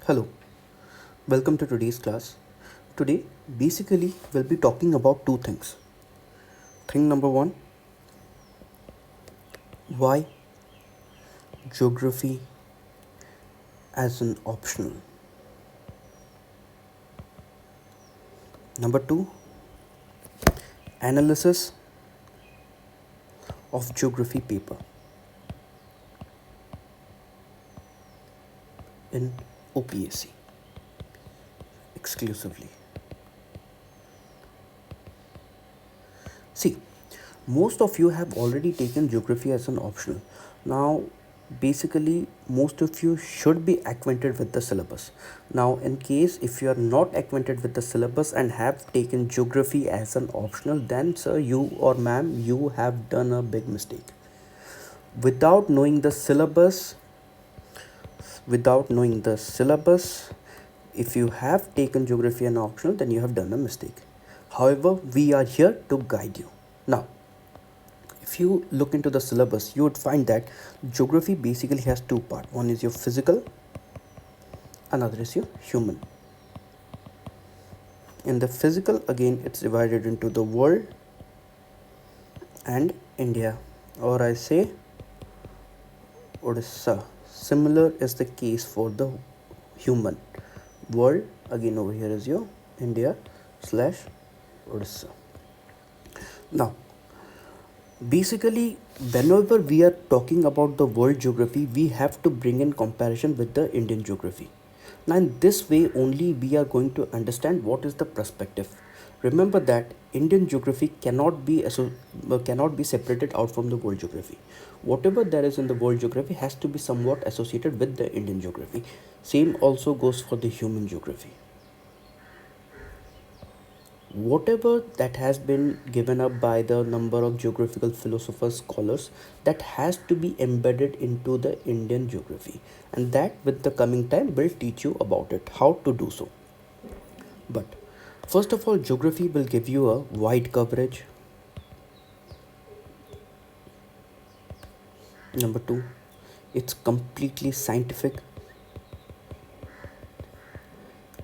Hello, welcome to today's class. Today, basically, we'll be talking about two things. Thing number one, why geography as an optional. Number two, analysis of geography paper in OPSC exclusively. See, most of you have already taken geography as an optional. Now, basically, most of you should be acquainted with the syllabus. Now, in case if you are not acquainted with the syllabus and have taken geography as an optional, then sir, you or ma'am, you have done a big mistake. Without knowing the syllabus, without knowing the syllabus, if you have taken geography as an optional, then you have done a mistake. However, we are here to guide you. Now, if you look into the syllabus, you would find that geography basically has two parts. One is your physical, another is your human. In the physical, again, it's divided into the world and India, or I say Odisha. Similar is the case for the human. World, again, over here is your India slash Odisha. Now, basically, whenever we are talking about the world geography, we have to bring in comparison with the Indian geography. Now, in this way only we are going to understand what is the perspective. Remember that Indian geography cannot be separated out from the world geography. Whatever there is in the world geography has to be somewhat associated with the Indian geography. Same also goes for the human geography. Whatever that has been given up by the number of geographical philosophers, scholars, that has to be embedded into the Indian geography, and that with the coming time will teach you about it, how to do so. But first of all, geography will give you a wide coverage. Number two, it's completely scientific,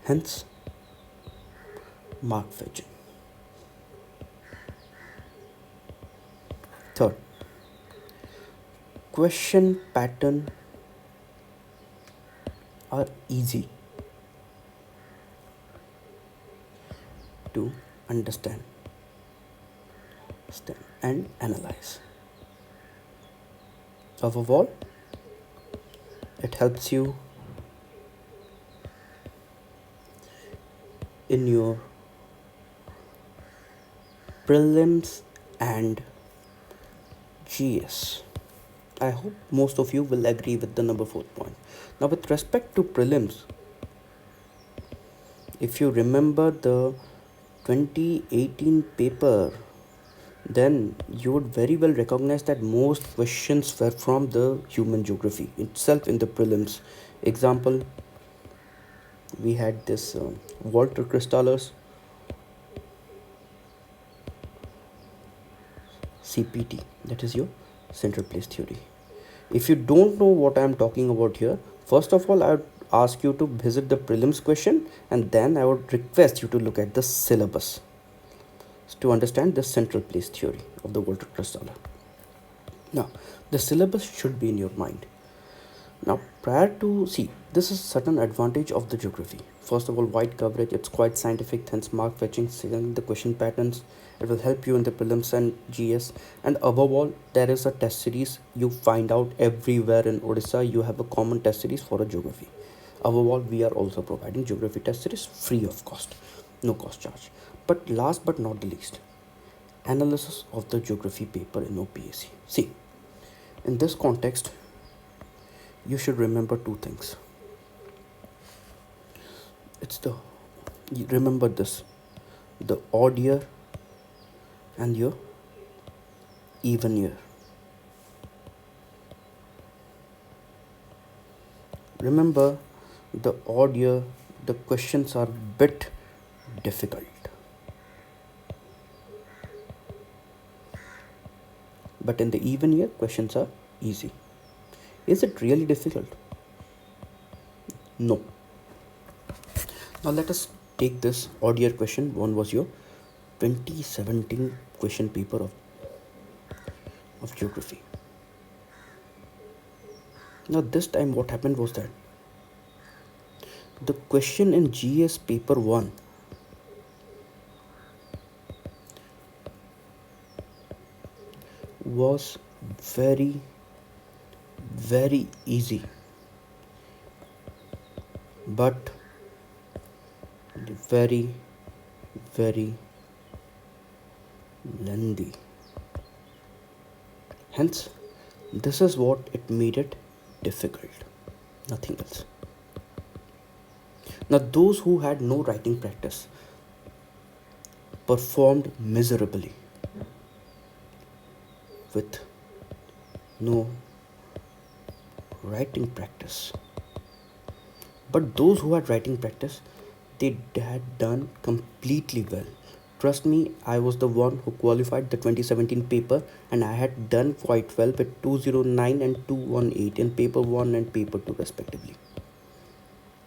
hence mark fetching. Third, question pattern are easy to understand and analyze. Above all, it helps you in your prelims and GS. I hope most of you will agree with the number 4 point. Now, with respect to prelims, if you remember the 2018 paper, then you would very well recognize that most questions were from the human geography itself in the prelims. Example, we had this Walter Cristaller's CPT, that is your central place theory. If you don't know what I am talking about here, first of all, I would ask you to visit the prelims question, and then I would request you to look at the syllabus to understand the central place theory of the Walter Kristaller. Now, the syllabus should be in your mind. Now, prior to see, this is certain advantage of the geography. First of all, wide coverage, it's quite scientific, hence mark fetching. Second, the question patterns, it will help you in the prelims and GS. And above all, there is a test series you find out everywhere in Odisha. You have a common test series for a geography. Above all, we are also providing geography test series free of cost, no cost charge. But last but not the least, analysis of the geography paper in OPSC. See, in this context, you should remember two things. Remember this, the odd year and your even year. Remember, the odd year, the questions are bit difficult. But in the even year, questions are easy. Is it really difficult? No. Now let us take this odd year question. One was your 2017 question paper of geography. Now this time what happened was that the question in GS paper 1 was very very easy, but very very lengthy. Hence, this is what it made it difficult, nothing else. Now, those who had no writing practice performed miserably with no writing practice. But those who had writing practice, they had done completely well. Trust me, I was the one who qualified the 2017 paper, and I had done quite well with 209 and 218 in paper 1 and paper 2 respectively.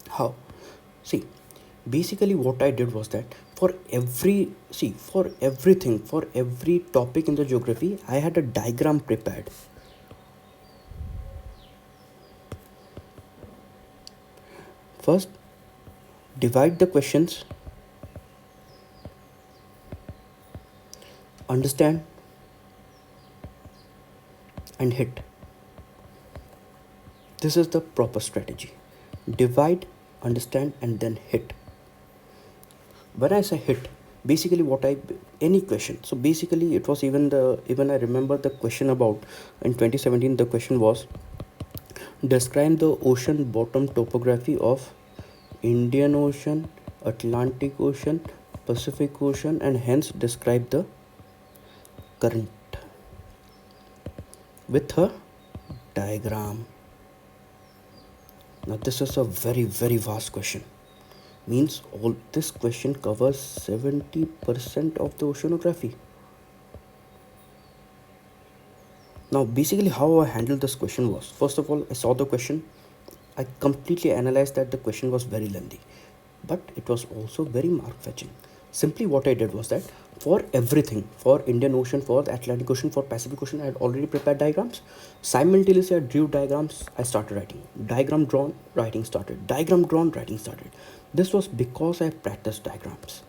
How? See, basically what I did was that for everything, for every topic in the geography, I had a diagram prepared. First, divide the questions, understand, and hit. This is the proper strategy. Divide, understand, and then hit. When I say hit, basically any question. So basically it was even I remember the question about in 2017. The question was, describe the ocean bottom topography of Indian Ocean, Atlantic Ocean, Pacific Ocean, and hence describe the current with a diagram. Now this is a very very vast question. Means all this question covers 70% of the oceanography. Now basically how I handled this question was, first of all, I saw the question. I completely analyzed that the question was very lengthy, but it was also very mark fetching. Simply what I did was that for everything, for Indian Ocean, for the Atlantic Ocean, for Pacific Ocean, I had already prepared diagrams. Simultaneously I drew diagrams, I started writing. Diagram drawn, writing started. Diagram drawn, writing started. This was because I practiced diagrams.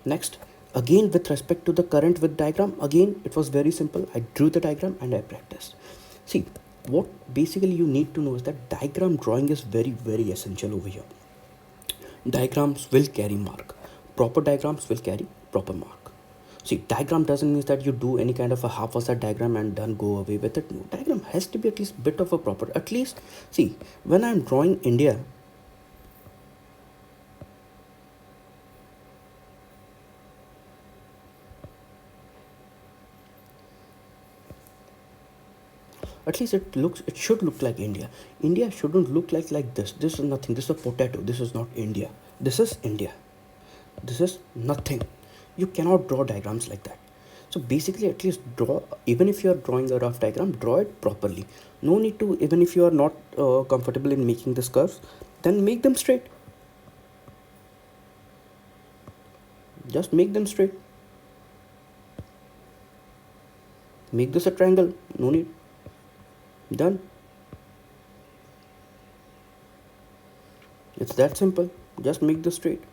Next, again with respect to the current with diagram, again it was very simple. I drew the diagram and I practiced. See, what basically you need to know is that diagram drawing is very very essential over here. Diagrams will carry mark. Proper diagrams will carry proper mark. See, diagram doesn't mean that you do any kind of a half-assed diagram and then go away with it. No, diagram has to be at least bit of a proper. At least, see, when I'm drawing India, at least it should look like India. India shouldn't look like this. This is nothing. This is a potato. This is not India. This is India. This is nothing. You cannot draw diagrams like that. So basically, at least draw, even if you are drawing a rough diagram, draw it properly. No need to, even if you are not comfortable in making these curves, then make them straight. Just make them straight. Make this a triangle. No need. Done. It's that simple. Just make this straight.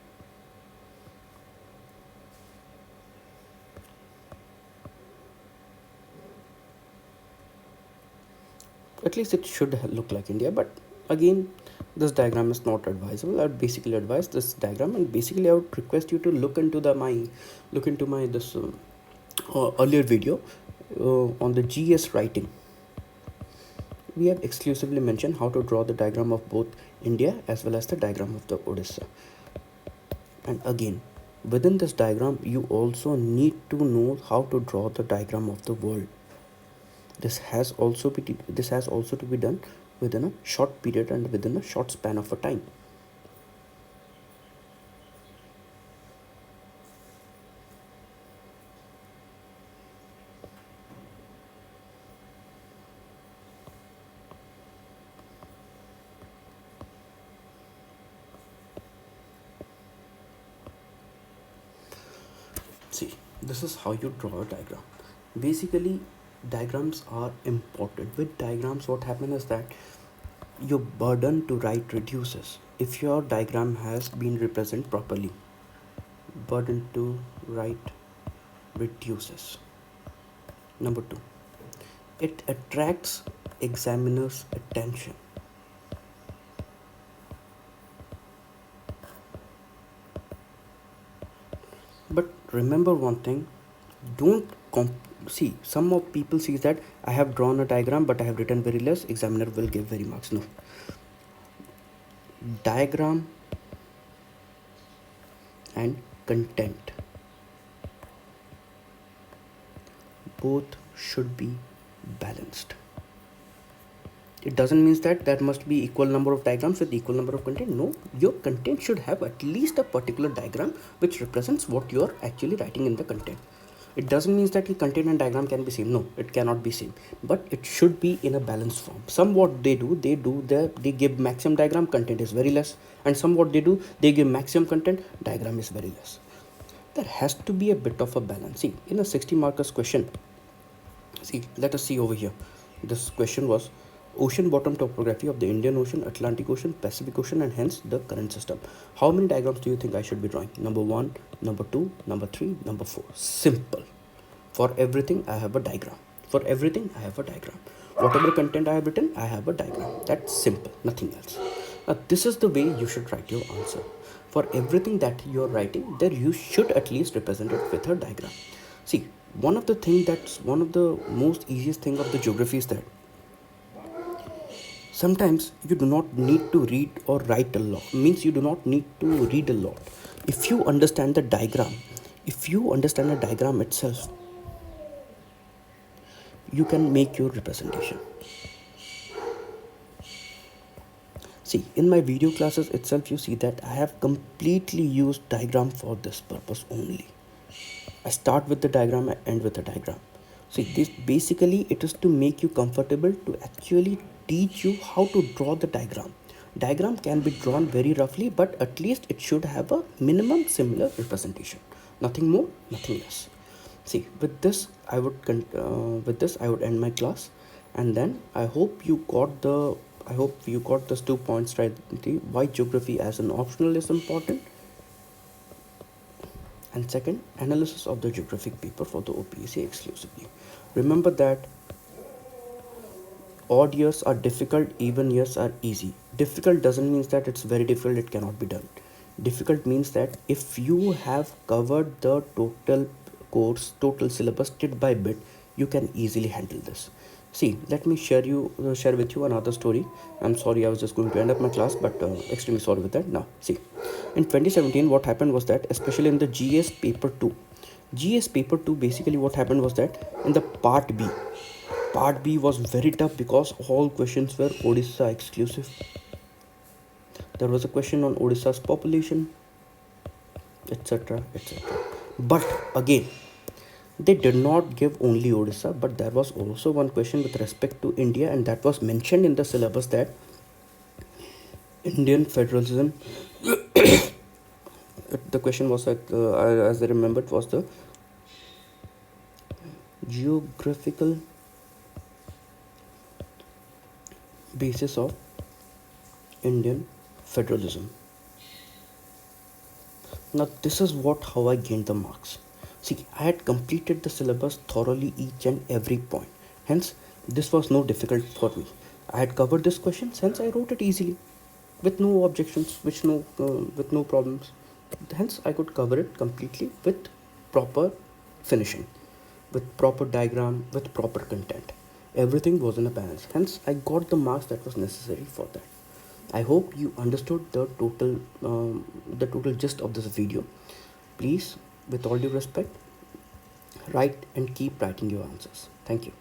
At least it should look like India, but again, this diagram is not advisable. I would basically advise this diagram, and basically I would request you to look into my this earlier video on the GS writing. We have exclusively mentioned how to draw the diagram of both India as well as the diagram of the Odisha. And again, within this diagram, you also need to know how to draw the diagram of the world. This has also to be done within a short period and within a short span of a time. this is how you draw a diagram. Basically, diagrams are important. With diagrams, what happens is that your burden to write reduces if your diagram has been represented properly. Burden to write reduces. Number two, it attracts examiner's attention. But remember one thing, don't see, some of people see that I have drawn a diagram but I have written very less, examiner will give very marks. No, diagram and content both should be balanced. It doesn't mean that there must be equal number of diagrams with equal number of content. No, your content should have at least a particular diagram which represents what you are actually writing in the content. It doesn't mean that the content and diagram can be same. No, it cannot be same, but it should be in a balanced form. Some what they do, they give maximum diagram, content is very less, and some what they do, they give maximum content, diagram is very less. There has to be a bit of a balance. See, in a 60 markers question, see, let us see over here. This question was ocean bottom topography of the Indian Ocean, Atlantic Ocean, Pacific Ocean, and hence the current system. How many diagrams do you think I should be drawing? Number 1, number 2, number 3, number 4. Simple. For everything, I have a diagram. For everything, I have a diagram. Whatever content I have written, I have a diagram. That's simple, nothing else. Now, this is the way you should write your answer. For everything that you are writing, there you should at least represent it with a diagram. See, one of the most easiest thing of the geography is that sometimes you do not need to read or write a lot. Means you do not need to read a lot. If you understand the diagram, if you understand the diagram itself, you can make your representation. See, in my video classes itself, you see that I have completely used diagram for this purpose only. I start with the diagram, I end with the diagram. See, this basically it is to make you comfortable to actually teach you how to draw the diagram. Diagram can be drawn very roughly, but at least it should have a minimum similar representation. Nothing more, nothing less. See, with this I would end my class, and then I hope you got those 2 points right. Why geography as an optional is important, and second, analysis of the geographic paper for the OPAC exclusively. Remember that odd years are difficult, even years are easy. Difficult doesn't mean that it's very difficult, it cannot be done. Difficult means that if you have covered the total course, total syllabus bit by bit, you can easily handle this. See, let me share with you another story. I'm sorry, I was just going to end up my class, but extremely sorry with that. Now, see, in 2017, what happened was that, especially in the GS paper 2, basically what happened was that in the part B was very tough because all questions were Odisha exclusive. There was a question on Odisha's population, etc., etc. But again, they did not give only Odisha, but there was also one question with respect to India, and that was mentioned in the syllabus, that Indian federalism. The question was like, as I remember, it was the geographical basis of Indian federalism. Now, this is how I gained the marks. See, I had completed the syllabus thoroughly, each and every point. Hence, this was no difficult for me. I had covered this question, hence I wrote it easily, with no objections, with no problems. Hence, I could cover it completely with proper finishing, with proper diagram, with proper content. Everything was in a balance. Hence, I got the marks that was necessary for that. I hope you understood the total gist of this video. Please, with all due respect, write and keep writing your answers. Thank you.